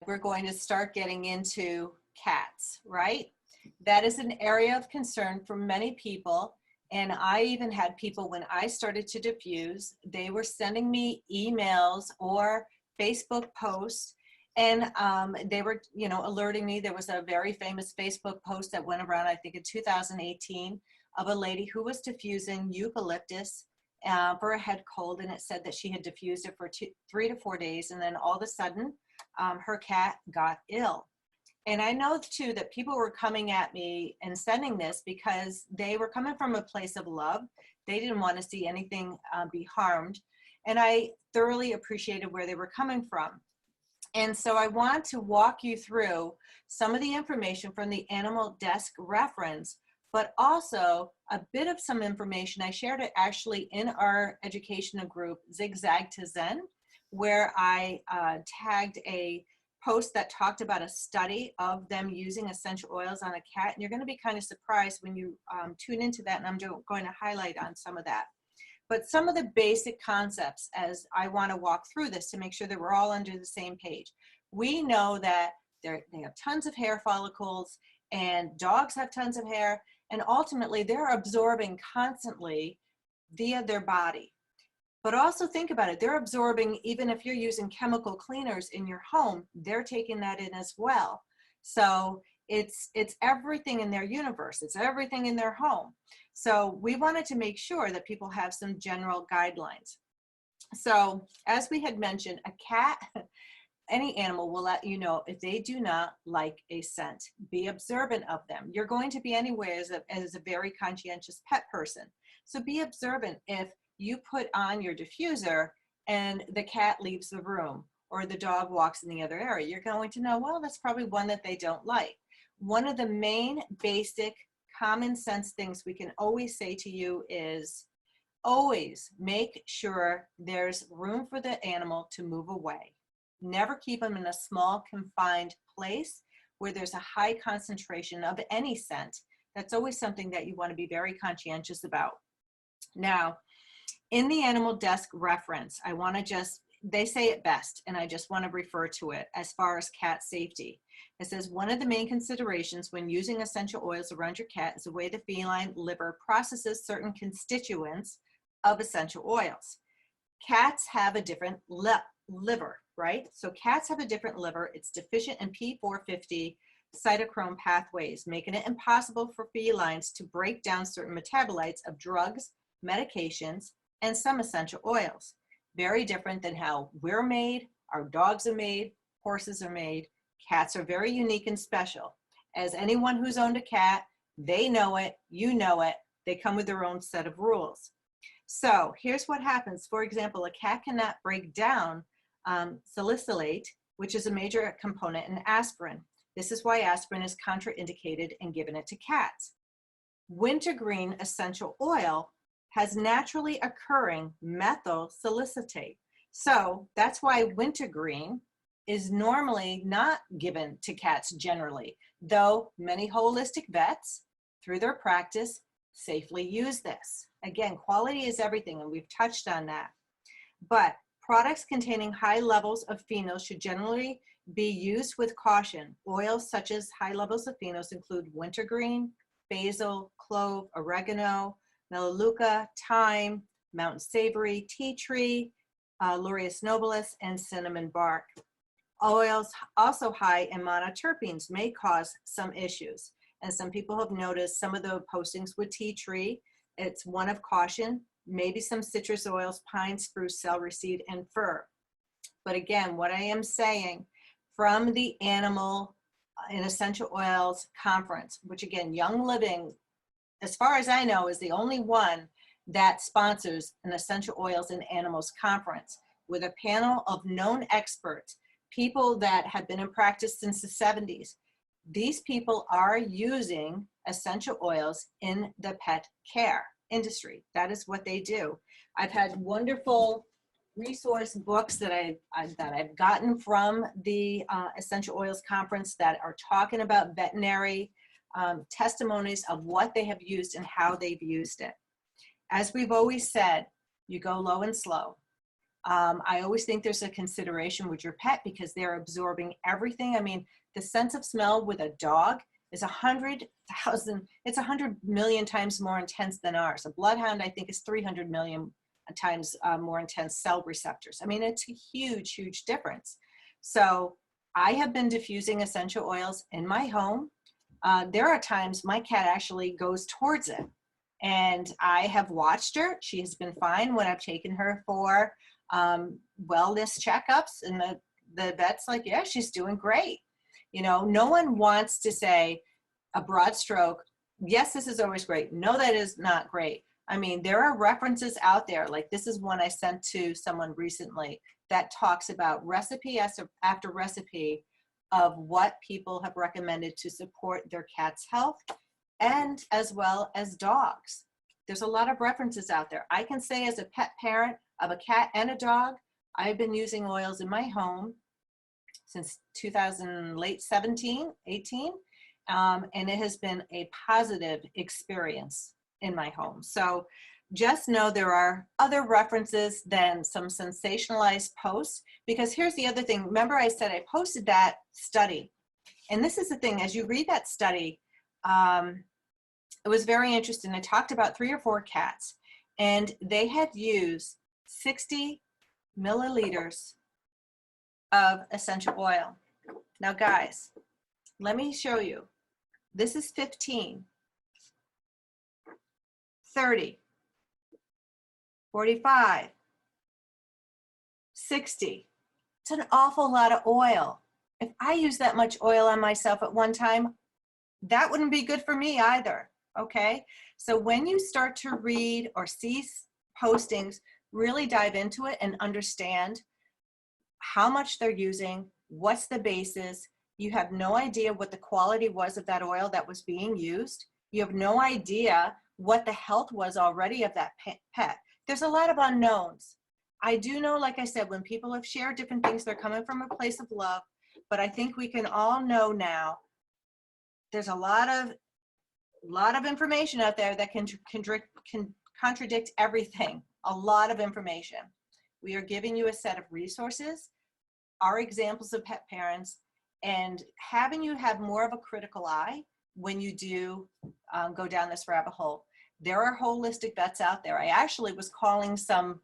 we're going to start getting into cats, right? That is an area of concern for many people. And I even had people, when I started to diffuse, they were sending me emails or Facebook posts, and they were, you know, alerting me. There was a very famous Facebook post that went around, I think in 2018, of a lady who was diffusing eucalyptus for a head cold, and it said that she had diffused it for 3 to 4 days, and then all of a sudden her cat got ill. And I know too that people were coming at me and sending this because they were coming from a place of love. They didn't want to see anything be harmed, and I thoroughly appreciated where they were coming from. And so I want to walk you through some of the information from the Animal Desk reference, but also a bit of some information. I shared it actually in our educational group, Zigzag to Zen, where I tagged a post that talked about a study of them using essential oils on a cat. And you're going to be kind of surprised when you tune into that, and I'm going to highlight on some of that. But some of the basic concepts as I want to walk through this to make sure that we're all under the same page. We know that they have tons of hair follicles, and dogs have tons of hair, and ultimately they're absorbing constantly via their body. But also think about it, they're absorbing, even if you're using chemical cleaners in your home, they're taking that in as well. So it's everything in their universe, it's everything in their home. So we wanted to make sure that people have some general guidelines. So as we had mentioned, a cat, any animal will let you know if they do not like a scent. Be observant of them. You're going to be anywhere as a very conscientious pet person. So be observant if you put on your diffuser and the cat leaves the room or the dog walks in the other area. You're going to know, well, that's probably one that they don't like. One of the main basic common sense things we can always say to you is always make sure there's room for the animal to move away. Never keep them in a small confined place where there's a high concentration of any scent. That's always something that you want to be very conscientious about. Now, in the Animal Desk reference, I want to they say it best, and I just want to refer to it as far as cat safety. It says, one of the main considerations when using essential oils around your cat is the way the feline liver processes certain constituents of essential oils. Cats have a different liver, right? So cats have a different liver. It's deficient in P450 cytochrome pathways, making it impossible for felines to break down certain metabolites of drugs, medications, and some essential oils. Very different than how we're made, our dogs are made, horses are made. Cats are very unique and special. As anyone who's owned a cat, they know it, you know it, they come with their own set of rules. So here's what happens. For example, a cat cannot break down salicylate, which is a major component in aspirin. This is why aspirin is contraindicated and given it to cats. Wintergreen essential oil has naturally occurring methyl salicyate. So that's why wintergreen is normally not given to cats generally, though many holistic vets, through their practice, safely use this. Again, quality is everything, and we've touched on that. But products containing high levels of phenols should generally be used with caution. Oils such as high levels of phenols include wintergreen, basil, clove, oregano, melaleuca, thyme, mountain savory, tea tree, Laureus nobilis, and cinnamon bark. Oils also high in monoterpenes may cause some issues. And some people have noticed some of the postings with tea tree. It's one of caution, maybe some citrus oils, pine, spruce, celery seed, and fir. But again, what I am saying from the Animal and Essential Oils Conference, which again, Young Living, as far as I know, is the only one that sponsors an Essential Oils and Animals Conference with a panel of known experts, people that have been in practice since the 70s. These people are using essential oils in the pet care industry. That is what they do. I've had wonderful resource books that I've gotten from the Essential Oils Conference that are talking about veterinary testimonies of what they have used and how they've used it. As we've always said, you go low and slow. I always think there's a consideration with your pet because they're absorbing everything. I mean, the sense of smell with a dog is 100,000, it's 100 million times more intense than ours. A bloodhound, I think, is 300 million times more intense cell receptors. I mean, it's a huge, huge difference. So I have been diffusing essential oils in my home. There are times my cat actually goes towards it, and I have watched her. She has been fine when I've taken her for wellness checkups, and the vet's like, yeah, she's doing great. You know, no one wants to say a broad stroke, yes, this is always great. No, that is not great. I mean, there are references out there, like this is one I sent to someone recently that talks about recipe after recipe of what people have recommended to support their cat's health, and as well as dogs. There's a lot of references out there. I can say as a pet parent of a cat and a dog, I've been using oils in my home since 2000, late 17, 18, and it has been a positive experience in my home. So just know there are other references than some sensationalized posts, because here's the other thing. Remember I said I posted that study, and this is the thing, as you read that study, it was very interesting. I talked about 3 or 4 cats, and they had used 60 milliliters of essential oil. Now guys, let me show you. This is 15, 30, 45, 60. It's an awful lot of oil. If I use that much oil on myself at one time, that wouldn't be good for me either, okay? So when you start to read or see postings, really dive into it and understand how much they're using, what's the basis. You have no idea what the quality was of that oil that was being used. You have no idea what the health was already of that pet. There's a lot of unknowns. I do know, like I said, when people have shared different things, they're coming from a place of love, but I think we can all know now there's a lot of information out there that can contradict everything. A lot of information. We are giving you a set of resources, our examples of pet parents, and having you have more of a critical eye when you do go down this rabbit hole. There are holistic vets out there. I actually was calling some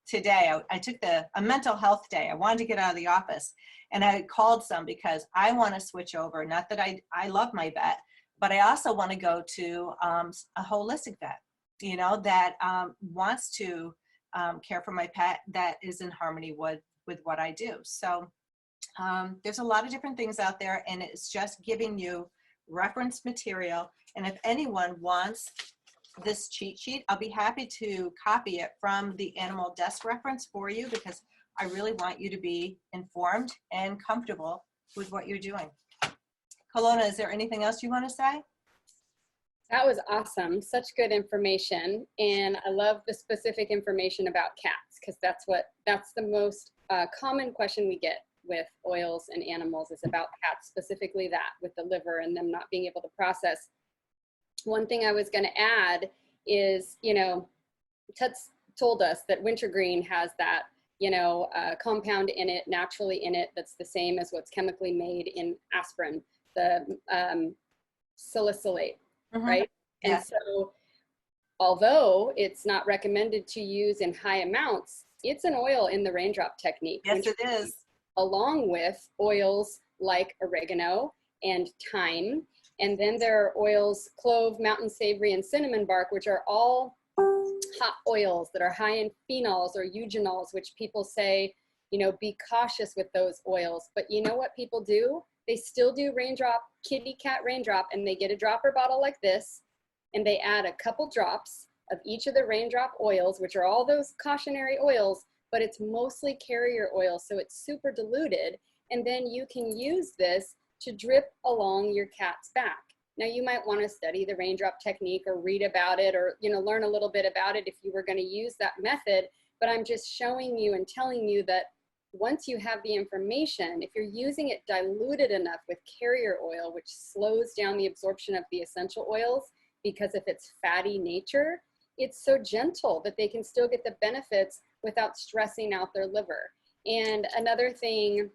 today. I took a mental health day. I wanted to get out of the office, and I called some because I want to switch over. Not that I love my vet, but I also want to go to a holistic vet, you know, that wants to care for my pet, that is in harmony with what I do. So there's a lot of different things out there, and it's just giving you reference material. And if anyone wants this cheat sheet, I'll be happy to copy it from the animal desk reference for you, because I really want you to be informed and comfortable with what you're doing. Colonna, is there anything else you want to say? That was awesome. Such good information. And I love the specific information about cats, because that's the most common question we get with oils and animals is about cats, specifically that with the liver and them not being able to process. One thing I was going to add is, you know, Tut's told us that wintergreen has that, you know, compound in it, naturally in it, that's the same as what's chemically made in aspirin, the salicylate, right? Yeah. And so although it's not recommended to use in high amounts, it's an oil in the raindrop technique. Yes, it is. Along with oils like oregano and thyme. And then there are oils, clove, mountain savory, and cinnamon bark, which are all hot oils that are high in phenols or eugenols, which people say, you know, be cautious with those oils. But you know what people do? They still do raindrop, kitty cat raindrop, and they get a dropper bottle like this, and they add a couple drops of each of the raindrop oils, which are all those cautionary oils, but it's mostly carrier oil, so it's super diluted. And then you can use this to drip along your cat's back. Now you might want to study the raindrop technique or read about it, or, you know, learn a little bit about it if you were going to use that method. But I'm just showing you and telling you that once you have the information, if you're using it diluted enough with carrier oil, which slows down the absorption of the essential oils, because of its fatty nature, it's so gentle that they can still get the benefits without stressing out their liver. And another thing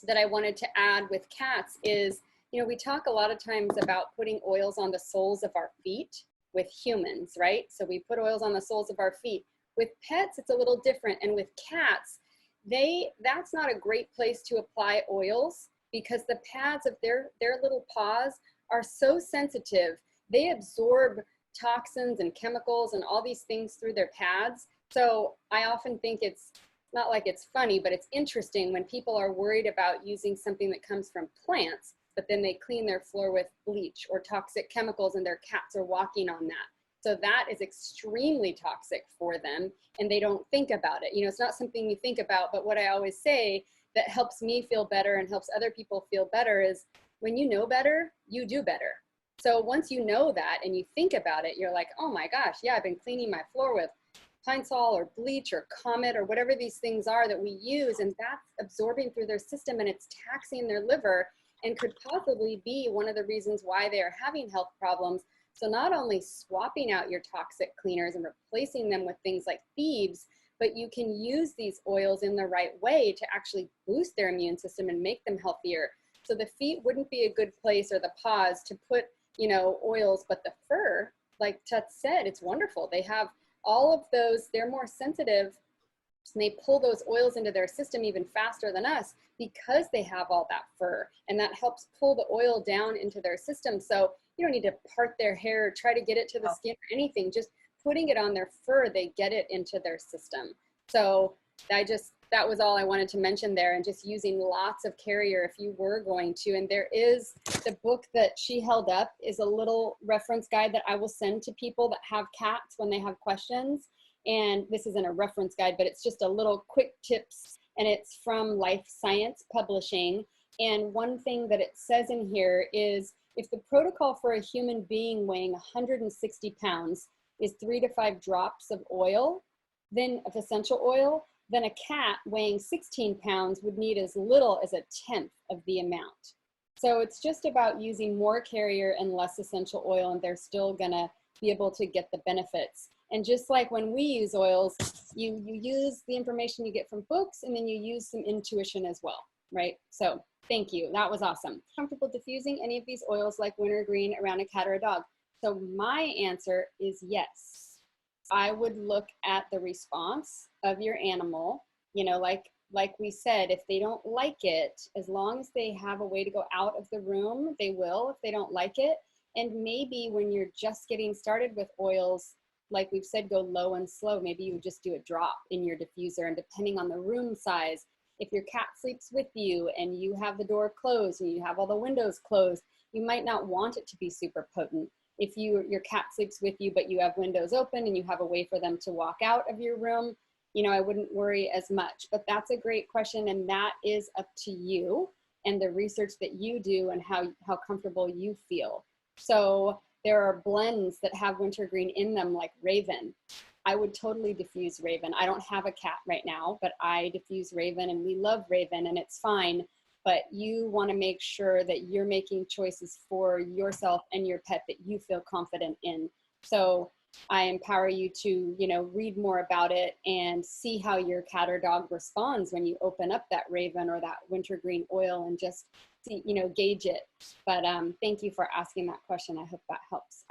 that I wanted to add with cats is, you know, we talk a lot of times about putting oils on the soles of our feet with humans, right? So we put oils on the soles of our feet. With pets, it's a little different. And with cats, that's not a great place to apply oils because the pads of their little paws are so sensitive. They absorb toxins and chemicals and all these things through their pads. So I often think it's not like it's funny, but it's interesting when people are worried about using something that comes from plants, but then they clean their floor with bleach or toxic chemicals and their cats are walking on that. So that is extremely toxic for them and they don't think about it. You know, it's not something you think about, but what I always say that helps me feel better and helps other people feel better is when you know better, you do better. So once you know that and you think about it, you're like, oh my gosh, yeah, I've been cleaning my floor with Pine Sol or bleach or Comet or whatever these things are that we use, and that's absorbing through their system and it's taxing their liver and could possibly be one of the reasons why they are having health problems. So not only swapping out your toxic cleaners and replacing them with things like Thebes, but you can use these oils in the right way to actually boost their immune system and make them healthier. So the feet wouldn't be a good place, or the paws, to put, you know, oils, but the fur, like Tut said, it's wonderful. They have all of those, they're more sensitive and they pull those oils into their system even faster than us because they have all that fur, and that helps pull the oil down into their system. So you don't need to part their hair or try to get it to the skin or anything. Just putting it on their fur, they get it into their system. So that was all I wanted to mention there, and just using lots of carrier if you were going to. And there is the book that she held up is a little reference guide that I will send to people that have cats when they have questions. And this isn't a reference guide, but it's just a little quick tips, and it's from Life Science Publishing. And one thing that it says in here is if the protocol for a human being weighing 160 pounds is 3 to 5 drops of oil, then of essential oil, then a cat weighing 16 pounds would need as little as 1/10 of the amount. So it's just about using more carrier and less essential oil, and they're still gonna be able to get the benefits. And just like when we use oils, you use the information you get from books, and then you use some intuition as well, right? So thank you, that was awesome. Comfortable diffusing any of these oils like wintergreen around a cat or a dog? So my answer is yes. I would look at the response of your animal, you know, like we said, if they don't like it, as long as they have a way to go out of the room, they will if they don't like it. And maybe when you're just getting started with oils, like we've said, go low and slow. Maybe you would just do a drop in your diffuser, and depending on the room size, if your cat sleeps with you and you have the door closed and you have all the windows closed, you might not want it to be super potent. If your cat sleeps with you, but you have windows open and you have a way for them to walk out of your room, you know, I wouldn't worry as much. But that's a great question, and that is up to you and the research that you do and how comfortable you feel. So there are blends that have wintergreen in them, like Raven. I would totally diffuse Raven. I don't have a cat right now, but I diffuse Raven, and we love Raven, and it's fine. But you want to make sure that you're making choices for yourself and your pet that you feel confident in. So I empower you to, you know, read more about it and see how your cat or dog responds when you open up that Raven or that wintergreen oil, and just see, you know, gauge it. But thank you for asking that question. I hope that helps.